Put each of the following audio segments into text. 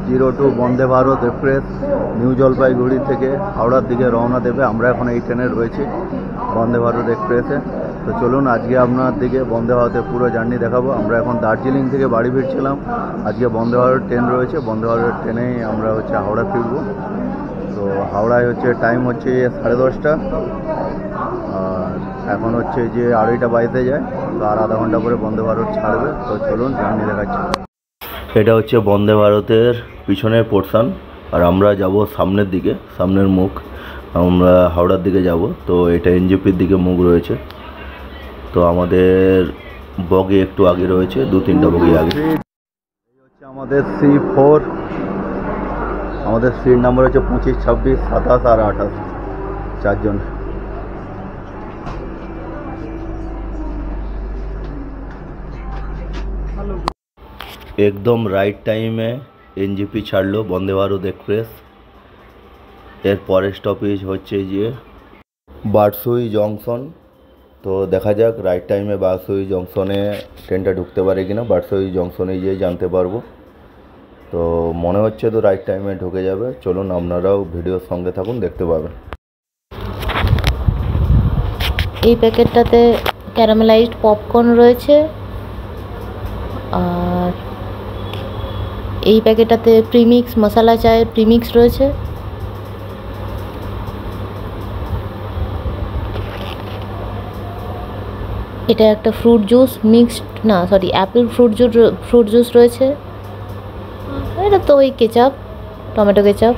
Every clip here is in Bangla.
02 বন্দে ভারত এক্সপ্রেস নিউ জলপাইগুড়ি থেকে হাওড়ার দিকে রওনা দেবে। আমরা এখন এই ট্রেনে রয়েছি বন্দে ভারত এক্সপ্রেসে। তো চলুন আজকে আপনার দিকে বন্দে ভারতের পুরো জার্নি দেখাবো। আমরা এখন দার্জিলিং থেকে বাড়ি ফিরছিলাম, আজকে বন্দে ভারত ট্রেন রয়েছে, বন্দে ভারত ট্রেনেই আমরা হাওড়া ফিরবো। তো হাওড়ায় টাইম 10:30, আর এখন যে 2:30 বাজতে যায়। তো আর আধা ঘন্টা পরে বন্দে ভারত ছাড়বে। তো চলুন জার্নি দেখাচ্ছি। এটা বন্দে ভারতের পিছনের পোর্শন, আর আমরা যাব সামনের দিকে, সামনের মুখ আমরা হাওড়ার দিকে যাব। তো এটা এনজেপির দিকে মুখ রয়েছে। তো আমাদের বগি একটু আগে রয়েছে, 2-3টা বগি আগে। আমাদের C4, আমাদের সিট নাম্বার 25, 26, 27 আর 28, 4 জন। একদম রাইট টাইমে এনজেপি ছাড়লো বন্দে ভারত এক্সপ্রেস। এর পরের স্টপেজ বারসুই জংশন। তো দেখা যাক রাইট টাইমে বারসুই জংশনে ট্রেনটা ঢুকতে পারে কিনা। বারসুই জংশনে গিয়ে জানতে পারবো। তো মনে হচ্ছে তো রাইট টাইমে ঢুকে যাবে। চলুন আপনারাও ভিডিওর সঙ্গে থাকুন, দেখতে পাবেন। এই প্যাকেটটাতে ক্যারামেলাইজড পপকর্ন রয়েছে, আর এই প্যাকেটটাতে প্রিমিক্স মশলা চায়ের প্রিমিক্স রয়েছে। এটা একটা ফ্রুট জুস মিক্সড, না সরি অ্যাপেল ফ্রুট জুস রয়েছে। এটা তো ওই কেচাপ, টমেটো কেচাপ।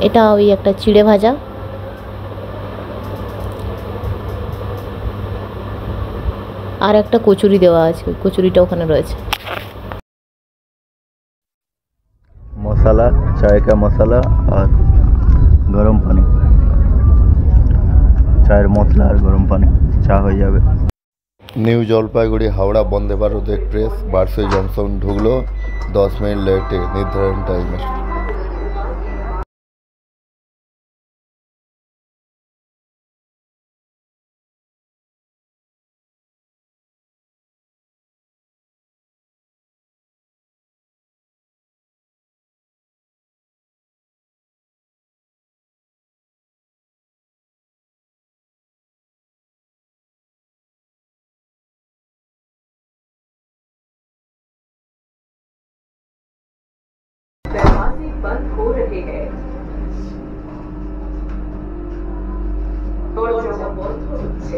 এটা ওই একটা চিড়ে ভাজা। আর একটা কচুরি দেওয়া আছে, ওই কচুরিটা ওখানে রয়েছে। মশলা, চায় কা মশলা আর গরম পানি, চায়ের মশলা আর গরম পানি, চা হয়ে যাবে। New Jalpaiguri Howrah Vande Bharat express বারসুই junction ঢুকলো 10 মিনিট লেটে নির্ধারণ টাইমে। बंद हो रहे हैं दरवाजा বন্ধ হচ্ছে।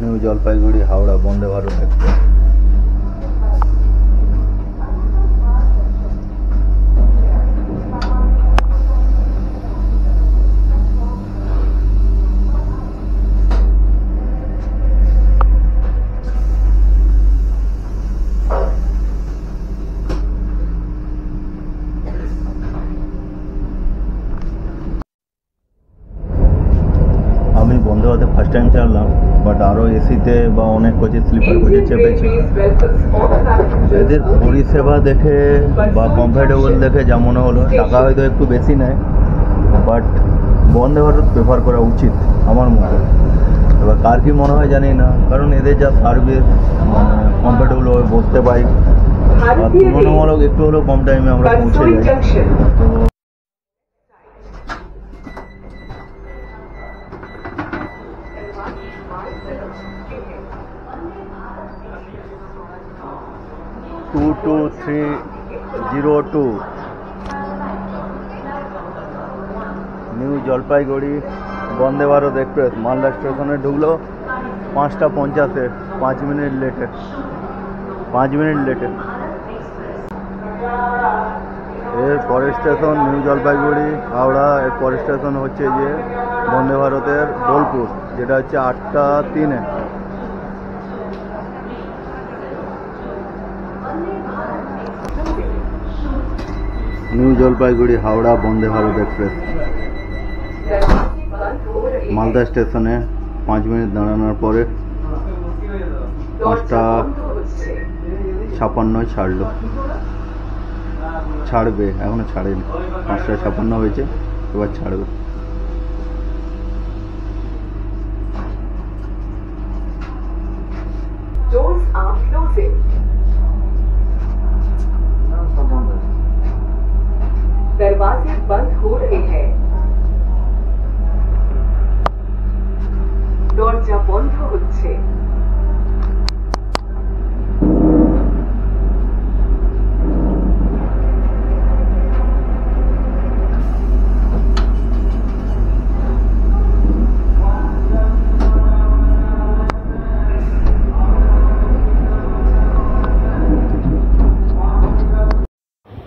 New Jalpaiguri Howrah Vande Bharat express. বন্দে ভারতে ফার্স্ট টাইম চালাম, বাট আরও এসিতে বা অনেক কোচে স্লিপার কোচে চেপেছি। এদের পরিষেবা দেখে বা কমফোর্টেবল দেখে যা মনে হলো, টাকা হয়তো একটু বেশি নেয়, বাট বন্দে ভারত প্রেফার করা উচিত আমার মতে। এবার কার কি মনে হয় জানি না, কারণ এদের যা সার্ভিস, মানে কমফোর্টেবলভাবে বসতে পাই, আর তুলনামূলক একটু হলেও কম টাইমে আমরা পৌঁছে যাই। তো নিউ জলপাইগুড়ি বন্দে ভারত এক্সপ্রেস মালদা স্টেশনে ঢুকলো 5:50-এ, 5 মিনিট লেটে। এর পরের স্টেশন নিউ জলপাইগুড়ি হাওড়া। এর পরের স্টেশন বন্দে ভারতের বোলপুর, যেটা 8:03-এ। নিউ জলপাইগুড়ি হাওড়া বন্দে ভারত এক্সপ্রেস মালদা স্টেশনে 5 মিনিট দাঁড়ানোর পরে 5:56 ছাড়লো। ছাড়বে, এখনো ছাড়েনি। 5:56 হয়েছে, এবার ছাড়বে। Doors are closing. दरवाजे बंद हो रहे हैं। दरजा बंद হচ্ছে।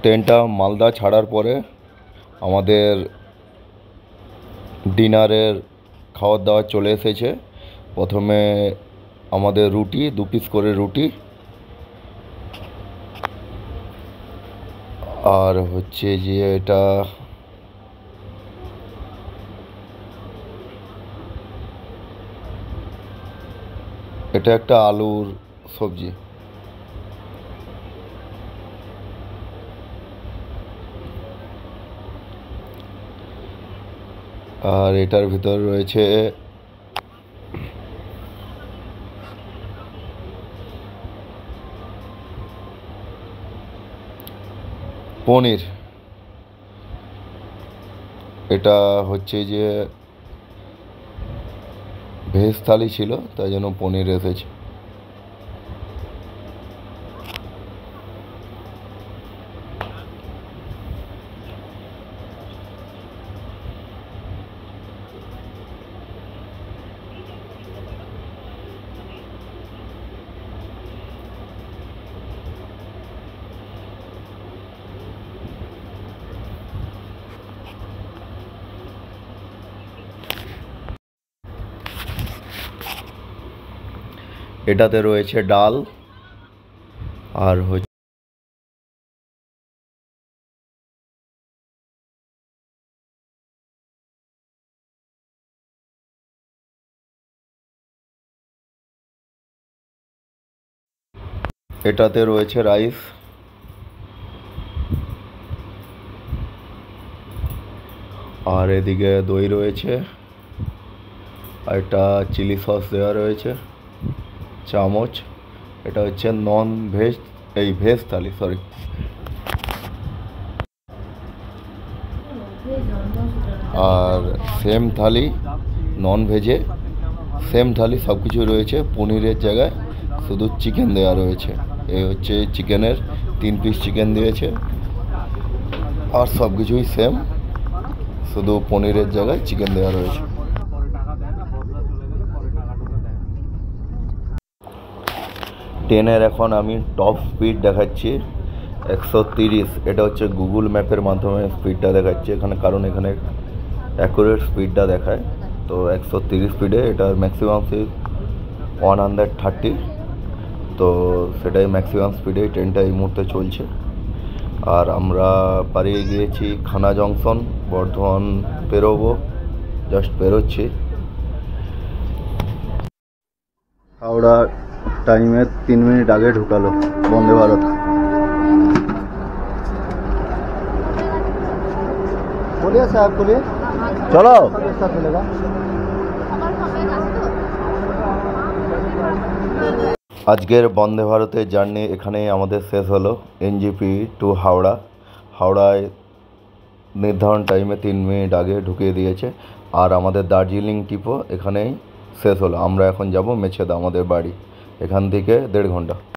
ট্রেনটা মালদা ছাড়ার পরে আমাদের ডিনারের খাবার দাবার চলে এসেছে। প্রথমে আমাদের রুটি, 2 পিস করে রুটি, আর হচ্ছে যে এটা একটা আলুর সবজি। আর এটার ভিতর রয়েছে পনির। এটা হচ্ছে যে ভেজ থালি ছিল, তাই জন্য পনির এসেছে। এটাতে রয়েছে ডাল, আর এটাতে রয়েছে রাইস, আর এদিকে দই রয়েছে, আর এটা চিলি সস দেওয়া রয়েছে, চামচ। এটা হচ্ছে নন ভেজ, ভেজ থালি, সরি। আর সেম থালি নন ভেজে, সেম থালি সব কিছু রয়েছে। পনিরের জায়গায় শুধু চিকেন দেওয়া রয়েছে। এই হচ্ছে চিকেনের 3 পিস চিকেন দিয়েছে, আর সব কিছুই সেম, শুধু পনিরের জায়গায় চিকেন দেওয়া রয়েছে। ট্রেনের এখন আমি টপ স্পিড দেখাচ্ছি 130। এটা হচ্ছে গুগল ম্যাপের মাধ্যমে স্পিডটা দেখাচ্ছে এখানে, কারণ এখানে অ্যাকুরেট স্পিডটা দেখায়। তো 130 স্পিডে, এটার ম্যাক্সিমাম স্পিড 130। তো সেটাই ম্যাক্সিমাম স্পিডে ট্রেনটা এই মুহূর্তে চলছে। আর আমরা পাড়িয়ে গিয়েছি খানা জংশন, বর্ধমান পেরোবো, জাস্ট পেরোচ্ছি। হাওড়া টাইমের 3 মিনিট আগে ঢুকালো বন্দে ভারত। बोलिए साहब, बोलिए। चलो चलेगा। আজকের বন্দে ভারতের জার্নি এখানেই আমাদের শেষ হলো। NJP to Howrah. হাওড়ায় নির্ধারণ টাইমে 3 মিনিট আগে ঢুকিয়ে দিয়েছে। আর আমাদের দার্জিলিং ট্রিপও এখানেই শেষ হলো। আমরা এখন যাব মেছেদা, আমাদের বাড়ি। এখান থেকে 1.5 ঘন্টা।